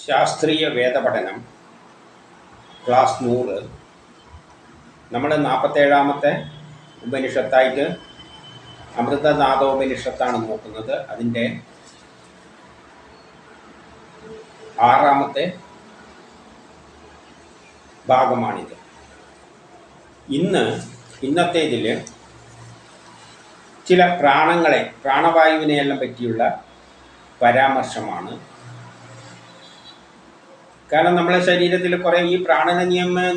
ശാസ്ത്രീയ വേദപഠനം ക്ലാസ് 100 നമ്മൾ 47ാമത്തെ ഉപനിഷത്തായിട്ട് അമൃതനാഥോപനിഷത്താണ് നോക്കുന്നത്. അതിൻ്റെ 6ാമത്തെ ഭാഗമാണിത്. ഇന്നത്തേതിൽ ചില പ്രാണവായുവിനെയെല്ലാം പറ്റിയുള്ള പരാമർശമാണ്. കാരണം നമ്മളെ ശരീരത്തിൽ കുറേ ഈ പ്രാണനെ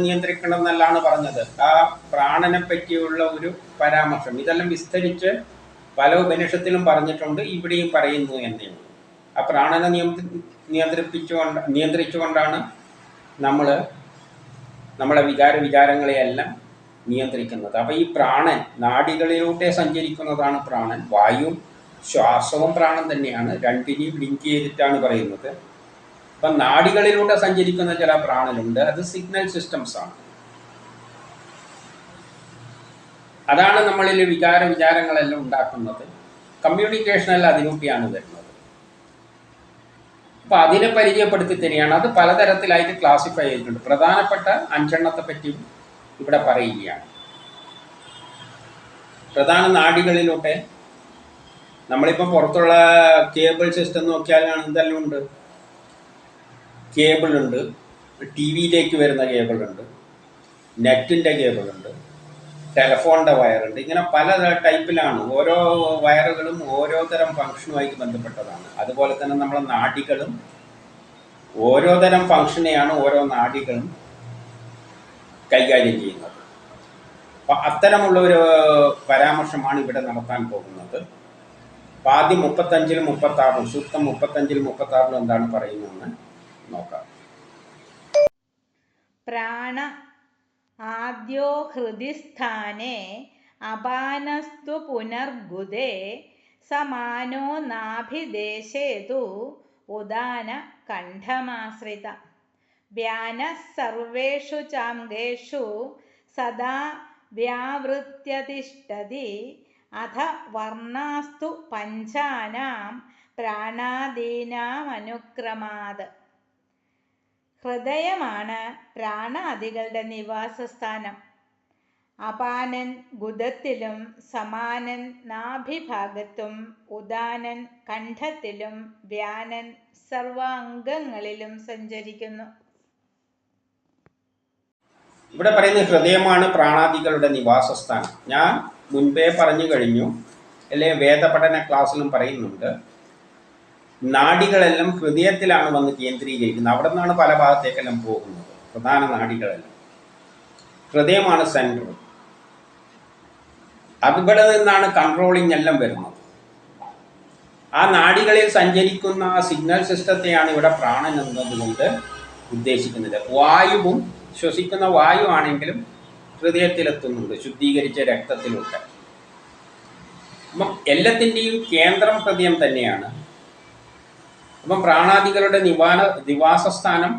നിയന്ത്രിക്കണം എന്നെല്ലാണ് പറഞ്ഞത്. ആ പ്രാണനെ പറ്റിയുള്ള ഒരു പരാമർശം ഇതെല്ലാം വിസ്തരിച്ച് പല ഉപനിഷത്തിലും പറഞ്ഞിട്ടുണ്ട്, ഇവിടെയും പറയുന്നു എന്നേ ഉള്ളൂ. ആ പ്രാണനെ നിയന്ത്രിച്ചുകൊണ്ടാണ് നമ്മളെ വിചാരങ്ങളെയെല്ലാം നിയന്ത്രിക്കുന്നത്. അപ്പോൾ ഈ പ്രാണൻ നാഡികളിലൂടെ സഞ്ചരിക്കുന്നതാണ് പ്രാണൻ. വായുവും ശ്വാസവും പ്രാണൻ തന്നെയാണ്, രണ്ടിനെയും ലിങ്ക് ചെയ്തിട്ടാണ് പറയുന്നത്. അപ്പം നാഡികളിലൂടെ സഞ്ചരിക്കുന്ന ചില പ്രാണനുണ്ട്, അത് സിഗ്നൽ സിസ്റ്റംസ് ആണ്. അതാണ് നമ്മളിൽ വിചാരങ്ങളെല്ലാം ഉണ്ടാക്കുന്നത്. കമ്മ്യൂണിക്കേഷനെല്ലാം അതിലൂടെയാണ് വരുന്നത്. അപ്പം അതിനെ പരിചയപ്പെടുത്തി തരികയാണ്. അത് പലതരത്തിലായിട്ട് ക്ലാസിഫൈ ചെയ്തിട്ടുണ്ട്. പ്രധാനപ്പെട്ട 5 പറ്റിയും ഇവിടെ പറയുകയാണ്. പ്രധാന നാഡികളിലൂടെ നമ്മളിപ്പം പുറത്തുള്ള കേബിൾ സിസ്റ്റം നോക്കിയാലാണ് എന്തെല്ലാം ഉണ്ട്. കേബിളുണ്ട്, ടി വിയിലേക്ക് വരുന്ന കേബിളുണ്ട്, നെറ്റിൻ്റെ കേബിളുണ്ട്, ടെലഫോണിൻ്റെ വയറുണ്ട്. ഇങ്ങനെ പല ടൈപ്പിലാണ്. ഓരോ വയറുകളും ഓരോ തരം ഫങ്ഷനുമായിട്ട് ബന്ധപ്പെട്ടതാണ്. അതുപോലെ തന്നെ നമ്മളെ നാഡികളും ഓരോ തരം ഫങ്ഷനെയാണ് ഓരോ നാഡികളും കൈകാര്യം ചെയ്യുന്നത്. അപ്പം അത്തരമുള്ള ഒരു പരാമർശമാണ് ഇവിടെ നടത്താൻ പോകുന്നത്. അപ്പം ആദ്യം 35-ലും 36-ലും സൂക്തം 35-ലും 36-ലും എന്താണ് പറയുന്നതെന്ന് നോക്കാം. പ്രാണ ആദ്യോ ഹൃദിസ്ഥാനേ അപാനസ്തു പുനർഗുദേ സമാനോ നാഭിദേശേതു ഉദാന കണ്ഠമാശ്രിത വ്യാനഃ സർവേഷു ചാംഗേഷു സദാ വ്യാവൃത്യതിഷ്ഠതി അഥ വർണ്ണാസ്തു പഞ്ചാനാം പ്രാണാദീനാമനുക്രമാത്. ഹൃദയമാണ് പ്രാണാദികളുടെ നിവാസസ്ഥാനം. അപാനൻ ഗുദത്തിലും സമാനൻ നാഭിഭാഗത്തും ഉദാനൻ കണ്ഠത്തിലും വ്യാനൻ സർവാംഗങ്ങളിലും സഞ്ചരിക്കുന്നു. ഇവിടെ പറയുന്ന ഹൃദയമാണ് പ്രാണാദികളുടെ നിവാസസ്ഥാനം. ഞാൻ മുൻപേ പറഞ്ഞു കഴിഞ്ഞു, അല്ലെ വേദപഠന ക്ലാസ്സിലും പറയുന്നുണ്ട്. നാഡികളെല്ലാം ഹൃദയത്തിലാണ് വന്ന് കേന്ദ്രീകരിക്കുന്നത്. അവിടെ നിന്നാണ് പല ഭാഗത്തേക്കെല്ലാം പോകുന്നത്. പ്രധാന നാഡികളെല്ലാം ഹൃദയമാണ് സെൻറ്റർ. അവിടെ നിന്നാണ് കൺട്രോളിങ് എല്ലാം വരുന്നത്. ആ നാഡികളിൽ സഞ്ചരിക്കുന്ന ആ സിഗ്നൽ സിസ്റ്റത്തെയാണ് ഇവിടെ പ്രാണൻ എന്നതുകൊണ്ട് ഉദ്ദേശിക്കുന്നത്. വായുവും ശ്വസിക്കുന്ന വായു ആണെങ്കിലും ഹൃദയത്തിലെത്തുന്നുണ്ട്, ശുദ്ധീകരിച്ച രക്തത്തിലൂടെ. അപ്പം എല്ലാത്തിൻ്റെയും കേന്ദ്രം ഹൃദയം തന്നെയാണ്. അപ്പം പ്രാണാദികളുടെ നിവാസസ്ഥാനം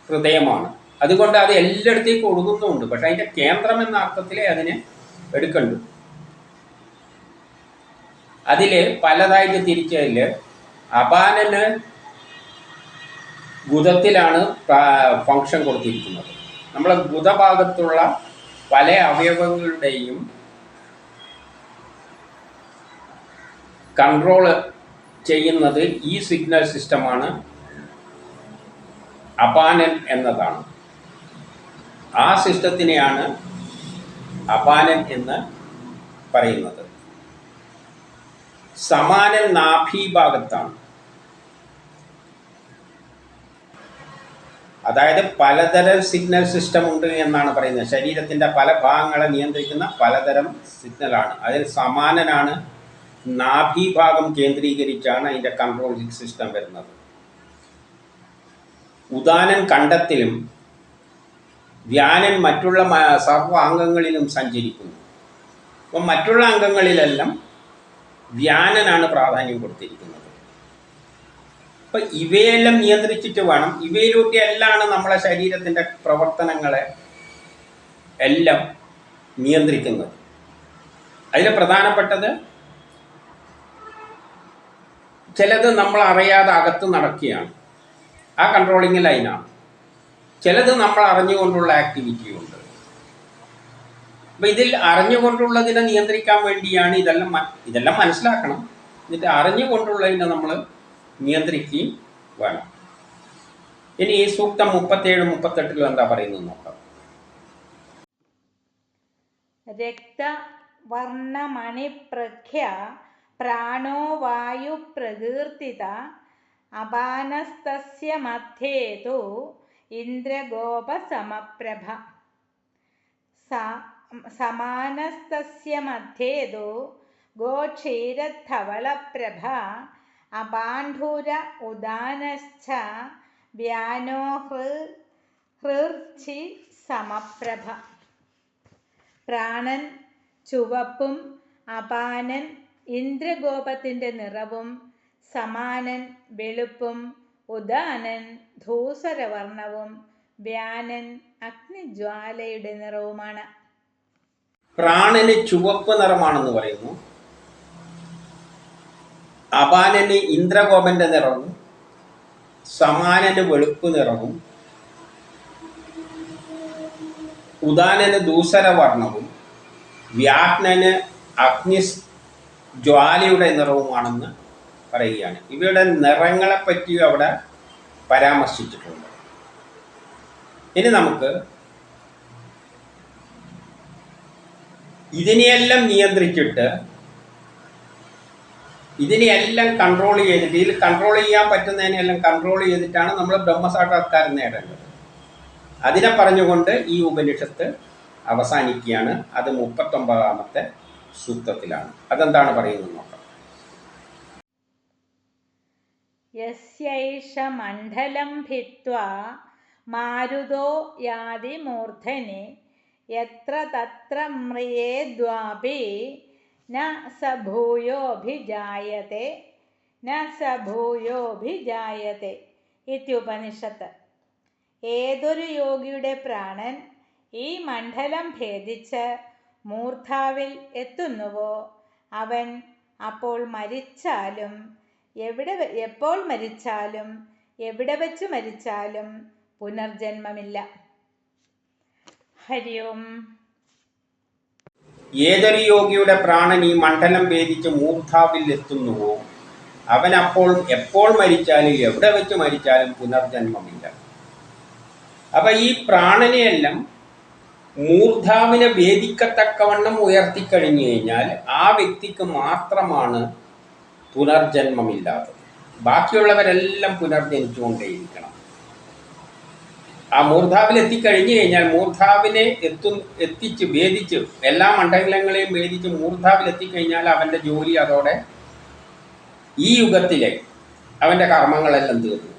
ഹൃദയമാണ്. അതുകൊണ്ട് അത് എല്ലായിടത്തേക്കും ഒഴുകുന്നുമുണ്ട്. പക്ഷെ അതിൻ്റെ കേന്ദ്രം എന്ന അർത്ഥത്തിലേ അതിനെ എടുക്കണ്ടു. അതിൽ പലതായിട്ട് തിരിച്ചതിൽ അപാനന് ഗുദത്തിലാണ് ഫങ്ഷൻ കൊടുത്തിരിക്കുന്നത്. നമ്മളെ ഗുദഭാഗത്തുള്ള പല അവയവങ്ങളുടെയും കൺട്രോള് ചെയ്യുന്നത് ഈ സിഗ്നൽ സിസ്റ്റമാണ്, അപാനൻ എന്നതാണ്. ആ സിസ്റ്റത്തിനെയാണ് അപാനൻ എന്ന് പറയുന്നത്. സമാനൻ നാഭീഭാഗത്താണ്. അതായത് പലതരം സിഗ്നൽ സിസ്റ്റം ഉണ്ട് എന്നാണ് പറയുന്നത്. ശരീരത്തിൻ്റെ പല ഭാഗങ്ങളെ നിയന്ത്രിക്കുന്ന പലതരം സിഗ്നലാണ്. അതിൽ സമാനനാണ്. നാഭീഭാഗം കേന്ദ്രീകരിച്ചാണ് അതിൻ്റെ കൺട്രോൾ സിസ്റ്റം വരുന്നത്. ഉദാനൻ കണ്ഠത്തിലും വ്യാനൻ മറ്റുള്ള സർവ്വ അംഗങ്ങളിലും സഞ്ചരിക്കുന്നു. അപ്പം മറ്റുള്ള അംഗങ്ങളിലെല്ലാം വ്യാനനാണ് പ്രാധാന്യം കൊടുത്തിരിക്കുന്നത്. അപ്പം ഇവയെല്ലാം നിയന്ത്രിച്ചിട്ട് വേണം, ഇവയിലൂടെ എല്ലാം നമ്മളെ ശരീരത്തിൻ്റെ പ്രവർത്തനങ്ങളെ എല്ലാം നിയന്ത്രിക്കുന്നത്. അതിൽ പ്രധാനപ്പെട്ടത് ചിലത് നമ്മൾ അറിയാതെ അകത്ത് നടക്കുകയാണ്. ആ കൺട്രോളിങ് ലൈനാണ്. ചിലത് നമ്മൾ അറിഞ്ഞുകൊണ്ടുള്ള ആക്ടിവിറ്റിയുണ്ട്. അപ്പം ഇതിൽ അറിഞ്ഞുകൊണ്ടുള്ളതിനെ നിയന്ത്രിക്കാൻ വേണ്ടിയാണ് ഇതെല്ലാം മനസ്സിലാക്കണം. എന്നിട്ട് അറിഞ്ഞുകൊണ്ടുള്ളതിനെ നമ്മൾ നിയന്ത്രിക്കുകയും വേണം. ഇനി ഈ സൂക്തം 37-38 എന്താ പറയുന്നത് നോക്കാം. രക്തവർണ്ണമണിപ്രഖ്യ പ്രാണോ വായുപ്രകീർത്തിത അപാനസ്തസ്യ മധ്യേ തു ഇന്ദ്രഗോപസമപ്രഭ. സമാനസ്തസ്യ മധ്യേ തു ഗോക്ഷീരധവളപ്രഭ അപാണ്ഡുര ഉദാനശ്ച വ്യാനോ ഹൃർച്ചി സമപ്രഭ. പ്രാണൻ ചുവപ്പും അപാനൻ ഇന്ദ്രഗോപത്തിൻ്റെ നിറവും സമാനൻ വെളുപ്പും ഉദാനൻ ധൂസരവർണവും വ്യാനൻ അഗ്നിജ്വാലയുടെ നിറവുമാണ്. പ്രാണന് ചുവപ്പ് നിറമാണെന്ന് പറയുന്നു. അപാനന് ഇന്ദ്രഗോപന്റെ നിറവും സമാനന് വെളുപ്പ് നിറവും ഉദാനന് ദൂസരവർണവും വ്യാഘ്നന് അഗ്നിജ്വാലയുടെ നിറവുമാണെന്ന് പറയുകയാണ്. ഇവയുടെ നിറങ്ങളെപ്പറ്റിയും അവിടെ പരാമർശിച്ചിട്ടുണ്ട്. ഇനി നമുക്ക് ഇതിനെയെല്ലാം നിയന്ത്രിച്ചിട്ട് ഇതിനെയെല്ലാം കൺട്രോൾ ചെയ്തിട്ട് ഇതിൽ കൺട്രോൾ ചെയ്യാൻ പറ്റുന്നതിനെല്ലാം കൺട്രോൾ ചെയ്തിട്ടാണ് നമ്മൾ ബ്രഹ്മസാക്ഷാത്കാരം നേടേണ്ടത്. അതിനെ പറഞ്ഞുകൊണ്ട് ഈ ഉപനിഷത്ത് അവസാനിക്കുകയാണ്. അത് 39ാമത്തെ സൂക്തത്തിലാണ്. അതെന്താണ് പറയുന്നത് നോക്കാം. യസ്യൈഷ മണ്ഡലം ഭിത്വാ മാരുതോ യാതി മൂർധനി യത്ര തത്ര മ്രിയേദ്വാപി ന സ ഭൂയോഭിജായത്തെ ഇത്യുപനിഷത്ത്. ഏതൊരു യോഗിയുടെ പ്രാണൻ ഈ മണ്ഡലം ഭേദിച്ച് മൂർധാവിൽ എത്തുന്നുവോ അവൻ അപ്പോൾ മരിച്ചാലും എപ്പോൾ മരിച്ചാലും എവിടെ വെച്ച് മരിച്ചാലും പുനർജന്മമില്ല. ഹരി ഓം. ഏതൊരു യോഗിയുടെ പ്രാണൻ ഈ മണ്ഡലം ഭേദിച്ച് മൂർധാവിൽ എത്തുന്നുവോ അവൻ അപ്പോൾ എപ്പോൾ മരിച്ചാലും എവിടെ വെച്ച് മരിച്ചാലും പുനർജന്മമില്ല. അപ്പൊ ഈ പ്രാണനെയെല്ലാം മൂർധാവിനെ ഭേദിക്കത്തക്കവണ്ണം ഉയർത്തിക്കഴിഞ്ഞു കഴിഞ്ഞാൽ ആ വ്യക്തിക്ക് മാത്രമാണ് പുനർജന്മമില്ലാത്തത്. ബാക്കിയുള്ളവരെല്ലാം പുനർജനിച്ചുകൊണ്ടേയിരിക്കണം. ആ മൂർധാവിൽ എത്തിക്കഴിഞ്ഞു കഴിഞ്ഞാൽ മൂർധാവിനെ എത്തിച്ച് ഭേദിച്ച് എല്ലാ മണ്ഡലങ്ങളെയും ഭേദിച്ച് മൂർധാവിൽ എത്തിക്കഴിഞ്ഞാൽ അവൻ്റെ ജോലി അതോടെ ഈ യുഗത്തിലെ അവൻ്റെ കർമ്മങ്ങളെല്ലാം തീർന്നു.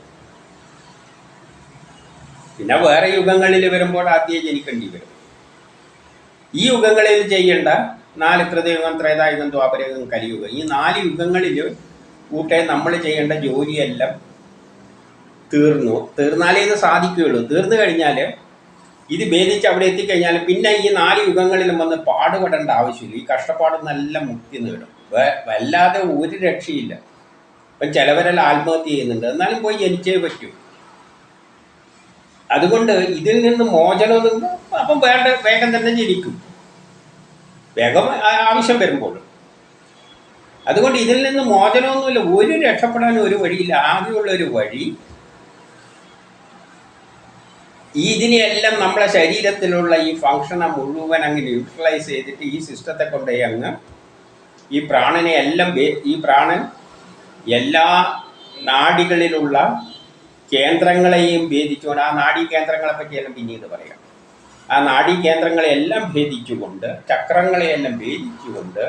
പിന്നെ വേറെ യുഗങ്ങളിൽ വരുമ്പോൾ ആദ്യം ജനിക്കേണ്ടി വരും. ഈ യുഗങ്ങളിൽ ചെയ്യേണ്ട 4 കൃതയുഗം, ത്രേതായുഗം, ദ്വാപരയുഗം, കലിയുഗം, ഈ 4 യുഗങ്ങളിൽ കൂട്ടെ നമ്മൾ ചെയ്യേണ്ട ജോലിയെല്ലാം തീർന്നാലേ ഇത് സാധിക്കുകയുള്ളൂ. തീർന്നു കഴിഞ്ഞാൽ ഇത് ഭേദിച്ച് അവിടെ എത്തിക്കഴിഞ്ഞാൽ പിന്നെ ഈ 4 യുഗങ്ങളിലും വന്ന് പാടുപെടേണ്ട ആവശ്യമില്ല. ഈ കഷ്ടപ്പാട് നല്ല മുക്തി നേടും. വല്ലാതെ ഒരു രക്ഷയില്ല. ഇപ്പം ചിലവരെല്ലാം ആത്മഹത്യ ചെയ്യുന്നുണ്ട്, എന്നാലും പോയി ജനിച്ചേ പറ്റൂ. അതുകൊണ്ട് ഇതിൽ നിന്ന് മോചനം അപ്പം വേഗം തന്നെ ജനിക്കും, വേഗം ആവശ്യം വരുമ്പോൾ. അതുകൊണ്ട് ഇതിൽ നിന്ന് മോചനമൊന്നുമില്ല, ഒരു രക്ഷപ്പെടാൻ ഒരു വഴിയില്ല. ആകെയുള്ളൊരു വഴി ഇതിനെയെല്ലാം നമ്മളെ ശരീരത്തിലുള്ള ഈ ഫങ്ഷനെ മുഴുവൻ അങ്ങനെ യൂട്ടിലൈസ് ചെയ്തിട്ട് ഈ സിസ്റ്റത്തെ കൊണ്ടുപോയി അങ്ങ് ഈ പ്രാണനെ എല്ലാം ഈ പ്രാണൻ എല്ലാ നാഡികളിലുള്ള കേന്ദ്രങ്ങളെയും ഭേദിച്ചുകൊണ്ട്, ആ നാഡീ കേന്ദ്രങ്ങളെ പറ്റിയെല്ലാം പിന്നീട് പറയാം, ആ നാഡീ കേന്ദ്രങ്ങളെയെല്ലാം ഭേദിച്ചുകൊണ്ട് ചക്രങ്ങളെയെല്ലാം ഭേദിച്ചുകൊണ്ട്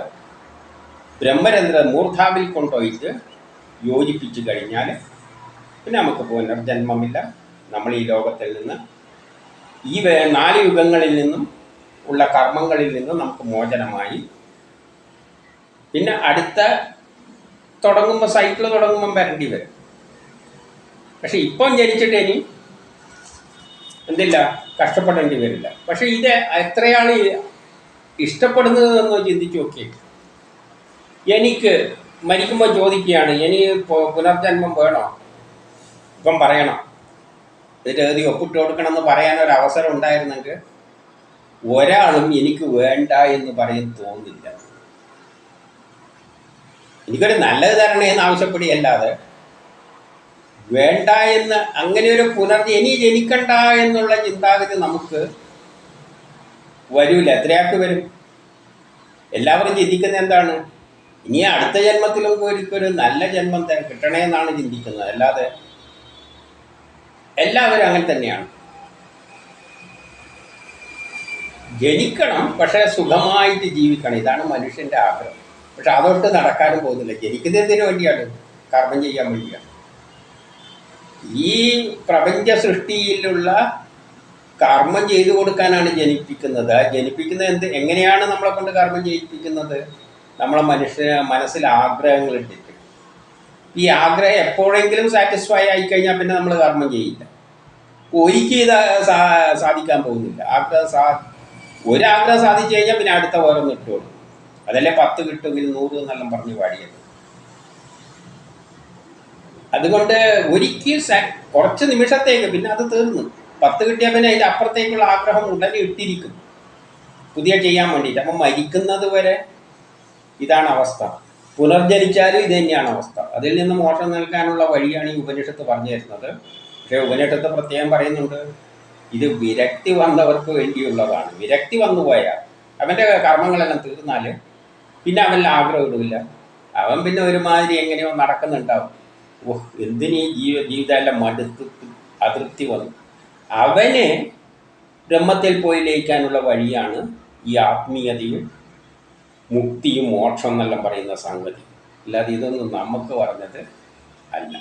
ബ്രഹ്മരന്ധ്ര മൂർധാവിൽ കൊണ്ടുപോയിട്ട് യോജിപ്പിച്ചു കഴിഞ്ഞാൽ പിന്നെ നമുക്ക് പുനർജന്മമില്ല. നമ്മൾ ഈ ലോകത്തിൽ നിന്ന് ഈ 4 യുഗങ്ങളിൽ നിന്നും ഉള്ള കർമ്മങ്ങളിൽ നിന്നും നമുക്ക് മോചനമായി പിന്നെ അടുത്ത തുടങ്ങുമ്പോൾ സൈക്കിൾ തുടങ്ങുമ്പം വരേണ്ടി വരും. പക്ഷെ ഇപ്പം ജനിച്ചിട്ട് ഇനി എന്തില്ല കഷ്ടപ്പെടേണ്ടി വരില്ല. പക്ഷെ ഇത് എത്രയാണ് ഇഷ്ടപ്പെടുന്നതെന്ന് ചിന്തിച്ചു നോക്കിയേ. എനിക്ക് മരിക്കുമ്പോൾ ചോദിക്കുകയാണ്, ഇനി പുനർജന്മം വേണോ? ഇപ്പം പറയണം ഇതിൽ എഴുതി ഒപ്പിട്ട് കൊടുക്കണമെന്ന് പറയാൻ ഒരു അവസരം ഉണ്ടായിരുന്നെങ്കിൽ ഒരാളും എനിക്ക് വേണ്ട എന്ന് പറയും തോന്നില്ല. എനിക്കൊരു നല്ലത് തരണേ എന്ന് ആവശ്യപ്പെടുകയല്ലാതെ വേണ്ട എന്ന് അങ്ങനെ ഒരു ഇനി ജനിക്കണ്ട എന്നുള്ള ചിന്താഗതി നമുക്ക് വരൂല. എത്രയാൾക്ക് വരും? എല്ലാവരും ചിന്തിക്കുന്നത് എന്താണ്? ഇനി അടുത്ത ജന്മത്തിലും ഒരിക്കലും നല്ല ജന്മം കിട്ടണേ എന്നാണ് ചിന്തിക്കുന്നത്. അല്ലാതെ എല്ലാവരും അങ്ങനെ തന്നെയാണ്. ജനിക്കണം, പക്ഷേ സുഖമായിട്ട് ജീവിക്കണം. ഇതാണ് മനുഷ്യൻ്റെ ആഗ്രഹം. പക്ഷെ അതൊട്ട് നടക്കാനും പോകുന്നില്ല. ജനിക്കുന്നതിന് വേണ്ടിയാണ്, കർമ്മം ചെയ്യാൻ വേണ്ടിയാണ്. ഈ പ്രപഞ്ച സൃഷ്ടിയിലുള്ള കർമ്മം ചെയ്തു കൊടുക്കാനാണ് ജനിപ്പിക്കുന്നത്. ജനിപ്പിക്കുന്നത് എങ്ങനെയാണ് നമ്മളെ കൊണ്ട് കർമ്മം ചെയ്യിപ്പിക്കുന്നത്? നമ്മളെ മനസ്സിൽ ആഗ്രഹങ്ങൾ ഇട്ടിട്ട്. ഈ ആഗ്രഹം എപ്പോഴെങ്കിലും സാറ്റിസ്ഫൈ ആയിക്കഴിഞ്ഞാൽ പിന്നെ നമ്മൾ കർമ്മം ചെയ്യില്ല. ഒരിക്കലും സാധിക്കാൻ പോകുന്നില്ല. ഒരാഗ്രഹം സാധിച്ചു കഴിഞ്ഞാൽ പിന്നെ അടുത്ത ഓരോന്ന് ഇട്ടോളൂ. അതല്ലേ 10 കിട്ടുമെങ്കിൽ 100 എന്നെല്ലാം പറഞ്ഞ് പാടിയത്. അതുകൊണ്ട് കുറച്ച് നിമിഷത്തേക്ക് പിന്നെ അത് തീർന്നു. 10 കിട്ടിയാൽ പിന്നെ അതിൻ്റെ അപ്പുറത്തേക്കുള്ള ആഗ്രഹം ഉടനെ ഇട്ടിരിക്കും പുതിയ ചെയ്യാൻ വേണ്ടിയിട്ട്. അപ്പം മരിക്കുന്നത് വരെ ഇതാണ് അവസ്ഥ. പുനർജനിച്ചാലും ഇത് തന്നെയാണ് അവസ്ഥ. അതിൽ നിന്ന് മോക്ഷം നൽകാനുള്ള വഴിയാണ് ഈ ഉപനിഷത്ത് പറഞ്ഞു തരുന്നത്. പക്ഷേ ഉപനിഷത്ത് പ്രത്യേകം പറയുന്നുണ്ട്, ഇത് വിരക്തി വന്നവർക്ക് വേണ്ടിയുള്ളതാണ്. വിരക്തി വന്നു പോയാൽ അവൻ്റെ കർമ്മങ്ങളെല്ലാം തീർന്നാൽ പിന്നെ അവനിൽ ആഗ്രഹം ഇടില്ല. അവൻ പിന്നെ ഒരുമാതിരി എങ്ങനെയോ നടക്കുന്നുണ്ടാവും. എന്തിനീ ജീവിതമെല്ലാം മടുത്ത് അതൃപ്തി വന്നു. അവന് ബ്രഹ്മത്തിൽ പോയി ലയിക്കാനുള്ള വഴിയാണ് ഈ ആത്മീയതയും മുക്തിയും മോക്ഷം എന്നെല്ലാം പറയുന്ന സംഗതി. അല്ലാതെ ഇതൊന്നും നമുക്ക് പറഞ്ഞത് അല്ല.